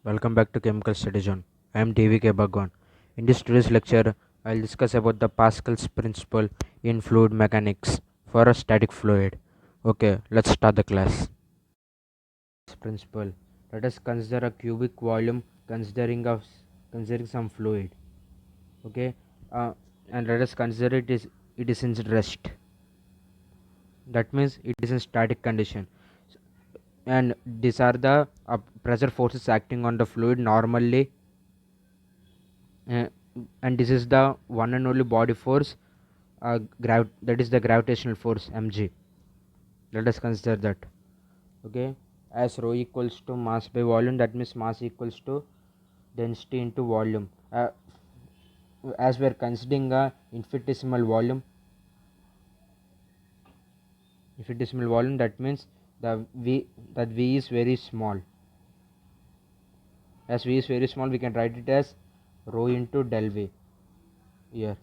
Welcome back to Chemical Study Zone. I am DVK Bhagwan. In this today's lecture, I will discuss about the Pascal's principle in fluid mechanics for a static fluid. Okay, let's start the class. Principle. Let us consider a cubic volume considering some fluid. Okay, and let us consider it is in rest. That means it is in static condition. And these are the pressure forces acting on the fluid normally. Uh, and this is the one and only body force, that is the gravitational force mg. Let us consider that. Okay, as rho equals to mass by volume, that means mass equals to density into volume. As we are considering a infinitesimal volume, that means the v is very small. As v is very small, we can write it as rho into del v here.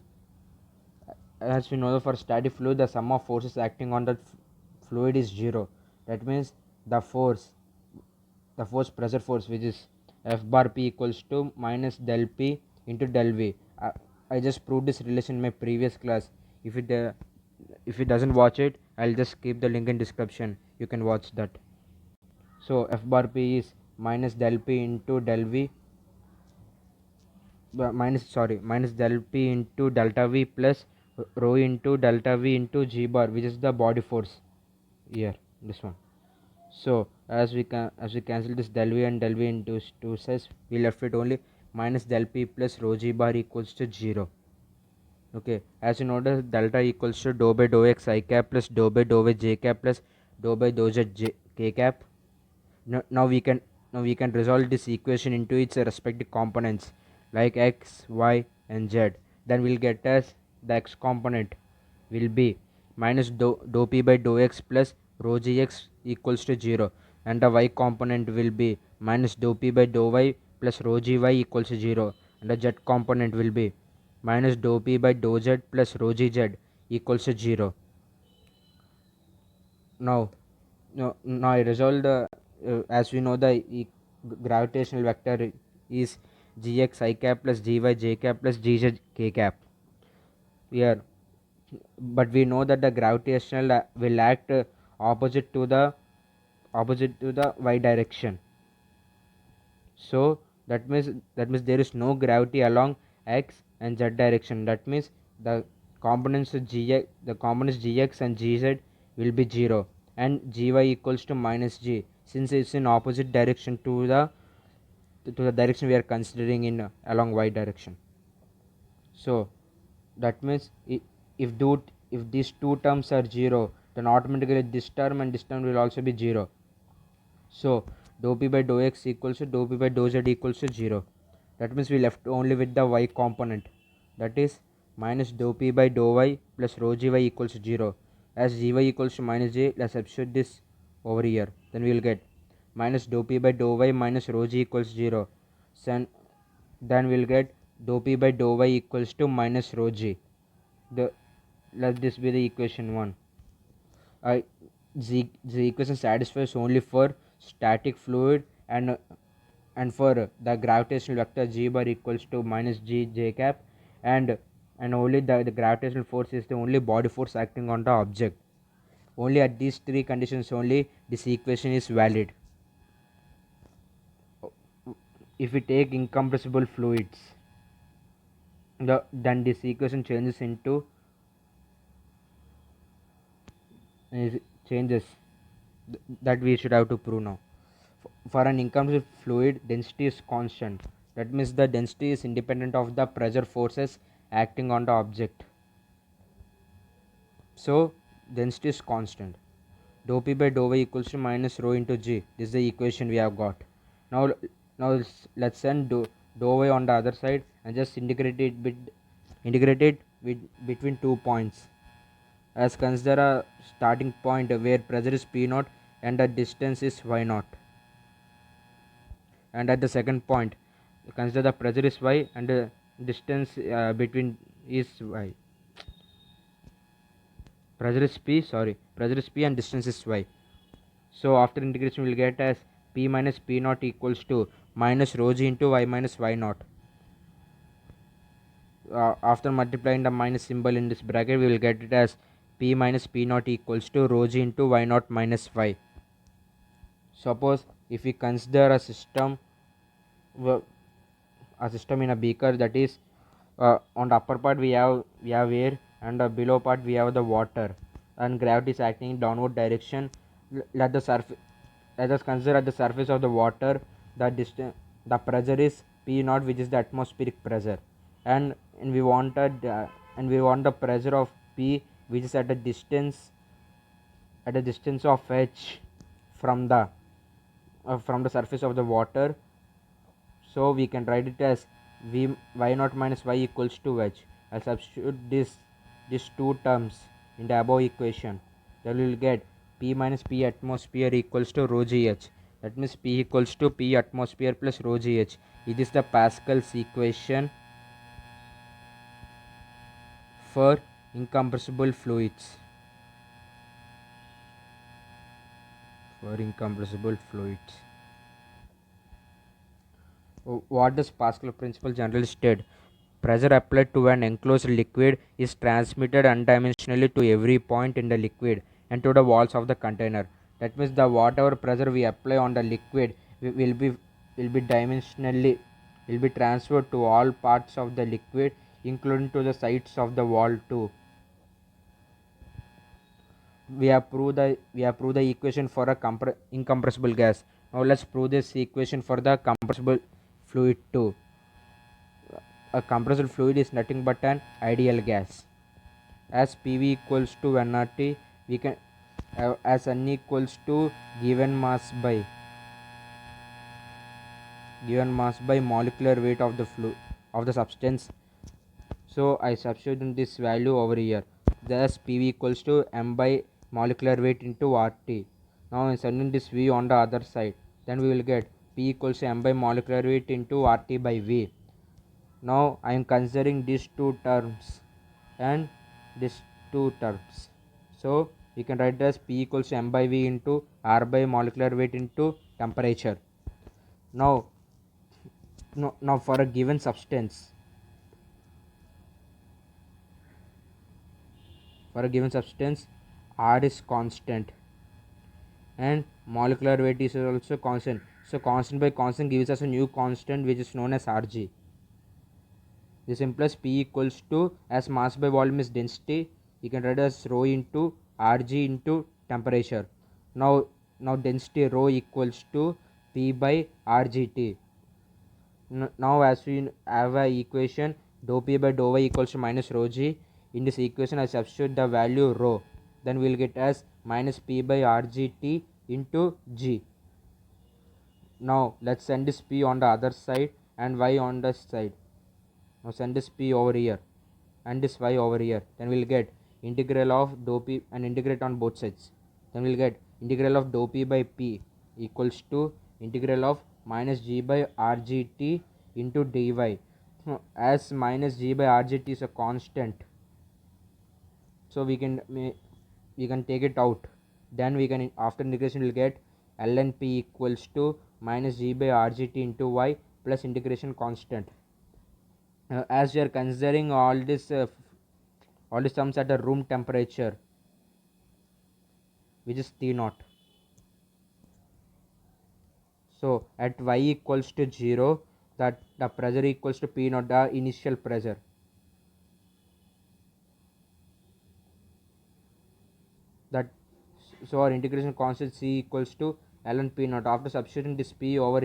As we know, for static fluid, the sum of forces acting on the fluid is zero. That means the force pressure force, which is F bar P equals to minus del P into del V. I just proved this relation in my previous class. If it doesn't watch it, I'll just keep the link in description. You can watch that. So F bar P is minus del P into del V, minus del P into delta V plus rho into delta V into G bar, which is the body force here, this one. So as we cancel this del v and del v into two sides, we left with only minus del p plus rho g bar equals to 0. Okay, as you notice, delta equals to dou by dou x I cap plus dou by dou y j cap plus dou by dou z k cap. Now we can resolve this equation into its respective components like x, y and z. Then we'll get as the x component will be minus dou p by dou x plus rho gx equals to 0, and the y component will be minus dou p by dou y plus rho gy equals to 0, and the z component will be minus dou p by dou z plus rho gz equals to 0. Now, now I resolve the as we know, the gravitational vector is gx I cap plus gy j cap plus gz k cap here. But we know that the gravitational will act opposite to the y direction. So that means there is no gravity along x and z direction. That means the components gx and gz will be 0, and gy equals to minus g, since it's in opposite direction to the direction we are considering in along y direction. So that means if these two terms are 0, then automatically this term and this term will also be 0. So dou p by dou x equals to dou p by dou z equals to 0. That means we left only with the y component, that is minus dou p by dou y plus rho gy equals to 0. As gy equals to minus j, let's substitute this over here. Then we will get minus dou p by dou y minus rho g equals 0. Then we'll get dou p by dou y equals to minus rho g. Let this be the equation 1. The equation satisfies only for static fluid, and for the gravitational vector g bar equals to minus g j cap, and only the gravitational force is the only body force acting on the object. Only at these three conditions only this equation is valid. If we take incompressible fluids, then this equation changes into changes that we should have to prove now. For an incomplete fluid, density is constant. That means the density is independent of the pressure forces acting on the object. So density is constant. Dou p by dou y equals to minus rho into g. This is the equation we have got. Now let's send dou y on the other side and just integrate it between 2 points. As consider a starting point where pressure is p naught and the distance is y naught. And at the second point, consider the pressure is y and the distance between is y. Pressure is p and distance is y. So after integration we will get as P minus P naught equals to minus rho g into y minus y naught. After multiplying the minus symbol in this bracket, we will get it as P minus P naught equals to rho g into y naught minus y. Suppose if we consider a system in a beaker, that is on the upper part we have air, and the below part we have the water, and gravity is acting in downward direction. Let the surface let us consider at the surface of the water the pressure is P naught, which is the atmospheric pressure, and we wanted and we want the pressure of P, which is at a distance of h from the surface of the water. So we can write it as v y naught minus y equals to h. I'll substitute these two terms in the above equation. Then we will get P minus P atmosphere equals to rho gh. That means P equals to P atmosphere plus rho gh. It is the Pascal's equation for incompressible fluids. What does Pascal principle generally state? Pressure applied to an enclosed liquid is transmitted undimensionally to every point in the liquid and to the walls of the container. That means the whatever pressure we apply on the liquid will be dimensionally will be transferred to all parts of the liquid, including to the sides of the wall too. We have proved the equation for a incompressible gas. Now let's prove this equation for the compressible fluid too. A compressible fluid is nothing but an ideal gas. As PV equals to nRT, we can as N equals to given mass by molecular weight of the substance. So I substitute in this value over here. Thus PV equals to m by molecular weight into RT. Now I sending this V on the other side. Then we will get P equals to m by molecular weight into RT by V. Now I am considering these two terms and these two terms. So we can write as P equals to m by V into R by molecular weight into temperature. Now for a given substance, R is constant and molecular weight is also constant. So constant by constant gives us a new constant, which is known as Rg. This implies P equals to, as mass by volume is density, you can write as rho into Rg into temperature. Now density rho equals to P by Rgt. Now as we have a equation dou P by dou y equals to minus rho g, in this equation I substitute the value rho, then we will get as minus P by Rgt into g. Now let's send this P on the other side and y on the side. Now send this P over here and this y over here. Then we'll get integral of dou P and integrate on both sides. Then we'll get integral of dou P by P equals to integral of minus g by Rgt into dy. As minus g by Rgt is a constant, so we can take it out. Then we can, after integration, we'll get ln P equals to minus g by Rgt into y plus integration constant. As we are considering all these terms at a room temperature, which is T naught. So at y equals to 0, that the pressure equals to P naught, the initial pressure. That so our integration constant C equals to ln P naught. After substituting this P over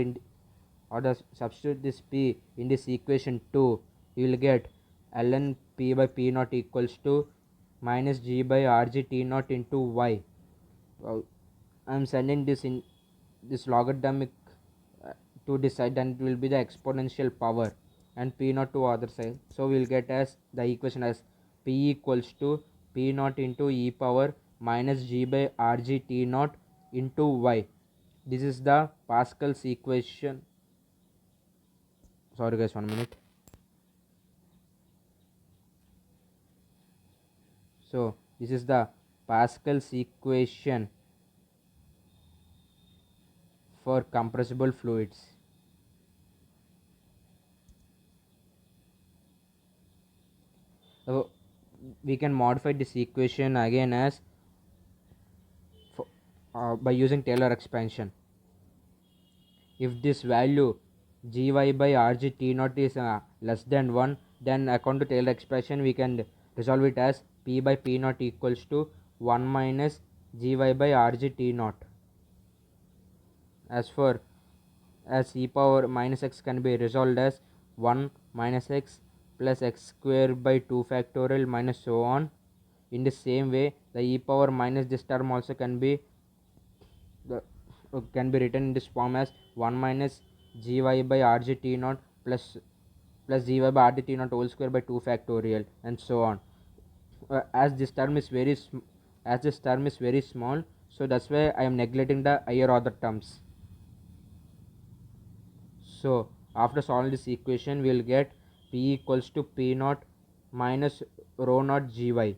substitute this P in this equation 2, you will get ln P by P naught equals to minus G by Rg T naught into y. I am sending this in this logarithmic to this side, and it will be the exponential power, and P naught to other side. So we will get as the equation as P equals to P naught into e power minus G by Rg T naught into y. This is the Pascal's equation. Sorry guys, 1 minute. So this is the Pascal's equation for compressible fluids. So we can modify this equation again as by using Taylor expansion. If this value gy by rg t naught is less than 1, then according to Taylor expansion we can resolve it as p by p naught equals to 1 minus gy by rg t naught. As e power minus x can be resolved as 1 minus x plus x square by 2 factorial minus so on. In the same way, the e power minus this term also can be written in this form as 1 minus gy by rg t naught plus gy by rg t naught whole square by 2 factorial and so on. As this term is very small, so that's why I am neglecting the higher order terms. So after solving this equation, we will get p equals to p naught minus rho naught gy.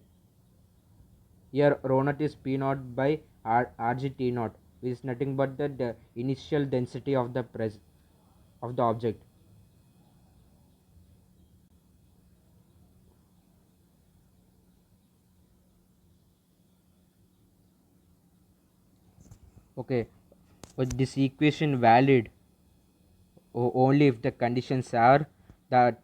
Here rho naught is p naught by rg t naught, which is nothing but the initial density of the object. Okay, but this equation valid only if the conditions are the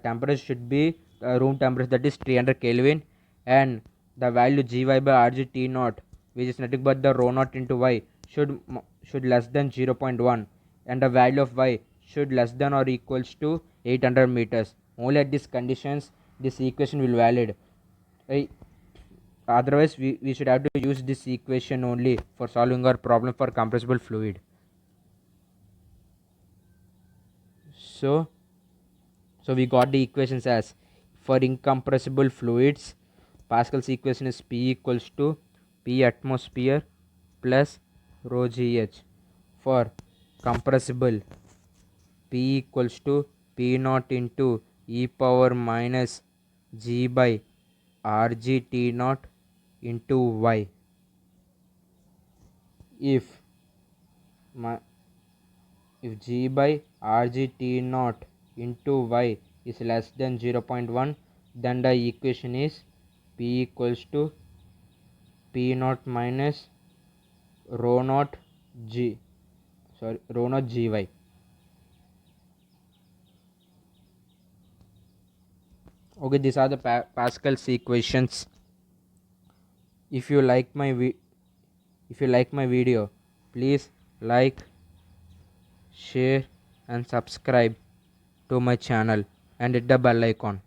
temperature should be room temperature, that is 300 Kelvin, and the value gy by rg t naught, which is nothing but the rho naught into y, should less than 0.1, and the value of y should less than or equals to 800 meters. Only at these conditions this equation will valid. Otherwise we should have to use this equation only for solving our problem for compressible fluid. So we got the equations as for incompressible fluids, Pascal's equation is P equals to P atmosphere plus rho gh. For compressible, P equals to P naught into e power minus g by rg t naught into y. If g by rg t naught into y is less than 0.1, then the equation is p equals to p naught minus rho naught gy. Okay, these are the Pascal's equations. If you like my video, please like, share and subscribe to my channel and hit the bell icon.